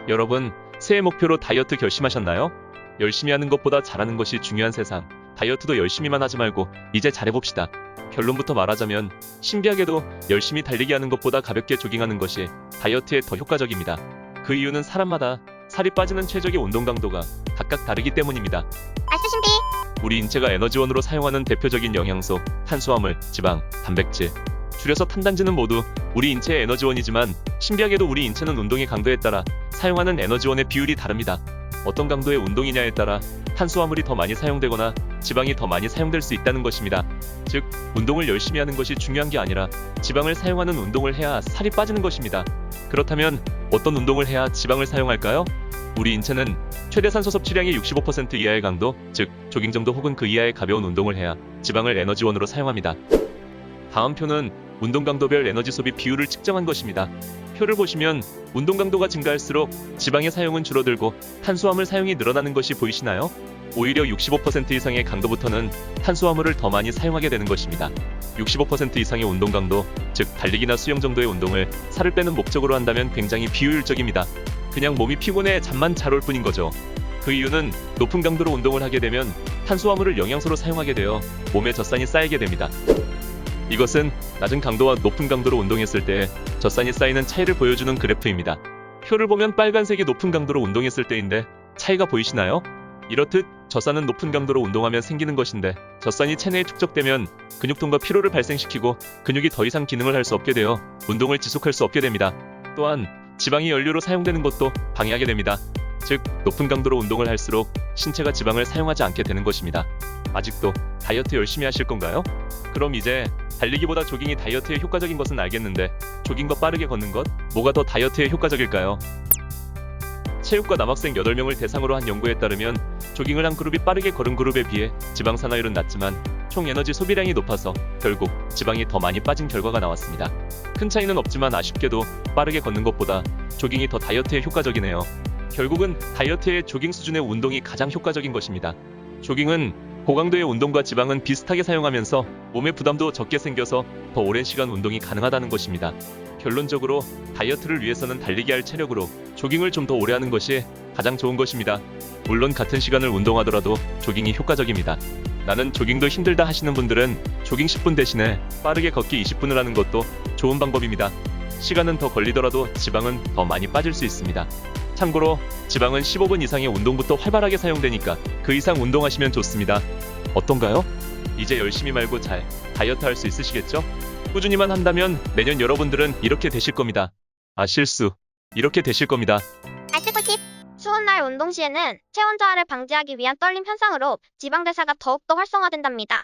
여러분, 새해 목표로 다이어트 결심하셨나요? 열심히 하는 것보다 잘하는 것이 중요한 세상. 다이어트도 열심히만 하지 말고 이제 잘해봅시다. 결론부터 말하자면 신기하게도 열심히 달리기 하는 것보다 가볍게 조깅하는 것이 다이어트에 더 효과적입니다. 그 이유는 사람마다 살이 빠지는 최적의 운동 강도가 각각 다르기 때문입니다. 알수 신비. 우리 인체가 에너지원으로 사용하는 대표적인 영양소, 탄수화물, 지방, 단백질, 줄여서 탄단지는 모두 우리 인체의 에너지원이지만 신기하게도 우리 인체는 운동의 강도에 따라 사용하는 에너지원의 비율이 다릅니다. 어떤 강도의 운동이냐에 따라 탄수화물이 더 많이 사용되거나 지방이 더 많이 사용될 수 있다는 것입니다. 즉, 운동을 열심히 하는 것이 중요한 게 아니라 지방을 사용하는 운동을 해야 살이 빠지는 것입니다. 그렇다면 어떤 운동을 해야 지방을 사용할까요? 우리 인체는 최대 산소 섭취량의 65% 이하의 강도, 즉 조깅 정도 혹은 그 이하의 가벼운 운동을 해야 지방을 에너지원으로 사용합니다. 다음 표는 운동 강도별 에너지 소비 비율을 측정한 것입니다. 표를 보시면 운동 강도가 증가할수록 지방의 사용은 줄어들고 탄수화물 사용이 늘어나는 것이 보이시나요? 오히려 65% 이상의 강도부터는 탄수화물을 더 많이 사용하게 되는 것입니다. 65% 이상의 운동 강도, 즉 달리기나 수영 정도의 운동을 살을 빼는 목적으로 한다면 굉장히 비효율적입니다. 그냥 몸이 피곤해 잠만 잘 올 뿐인 거죠. 그 이유는 높은 강도로 운동을 하게 되면 탄수화물을 영양소로 사용하게 되어 몸에 젖산이 쌓이게 됩니다. 이것은 낮은 강도와 높은 강도로 운동했을 때 젖산이 쌓이는 차이를 보여주는 그래프입니다. 표를 보면 빨간색이 높은 강도로 운동했을 때인데 차이가 보이시나요? 이렇듯 젖산은 높은 강도로 운동하면 생기는 것인데 젖산이 체내에 축적되면 근육통과 피로를 발생시키고 근육이 더 이상 기능을 할 수 없게 되어 운동을 지속할 수 없게 됩니다. 또한 지방이 연료로 사용되는 것도 방해하게 됩니다. 즉, 높은 강도로 운동을 할수록 신체가 지방을 사용하지 않게 되는 것입니다. 아직도 다이어트 열심히 하실 건가요? 그럼 이제 달리기보다 조깅이 다이어트에 효과적인 것은 알겠는데 조깅과 빠르게 걷는 것? 뭐가 더 다이어트에 효과적일까요? 체육과 남학생 8명을 대상으로 한 연구에 따르면 조깅을 한 그룹이 빠르게 걸은 그룹에 비해 지방 산화율은 낮지만 총 에너지 소비량이 높아서 결국 지방이 더 많이 빠진 결과가 나왔습니다. 큰 차이는 없지만 아쉽게도 빠르게 걷는 것보다 조깅이 더 다이어트에 효과적이네요. 결국은 다이어트의 조깅 수준의 운동이 가장 효과적인 것입니다. 조깅은 고강도의 운동과 지방은 비슷하게 사용하면서 몸의 부담도 적게 생겨서 더 오랜 시간 운동이 가능하다는 것입니다. 결론적으로 다이어트를 위해서는 달리기 할 체력으로 조깅을 좀 더 오래 하는 것이 가장 좋은 것입니다. 물론 같은 시간을 운동하더라도 조깅이 효과적입니다. 나는 조깅도 힘들다 하시는 분들은 조깅 10분 대신에 빠르게 걷기 20분을 하는 것도 좋은 방법입니다. 시간은 더 걸리더라도 지방은 더 많이 빠질 수 있습니다. 참고로 지방은 15분 이상의 운동부터 활발하게 사용되니까 그 이상 운동하시면 좋습니다. 어떤가요? 이제 열심히 말고 잘 다이어트 할 수 있으시겠죠? 꾸준히만 한다면 내년 여러분들은 이렇게 되실 겁니다. 실수. 이렇게 되실 겁니다. 알수 꿀팁. 추운 날 운동 시에는 체온 저하를 방지하기 위한 떨림 현상으로 지방 대사가 더욱더 활성화된답니다.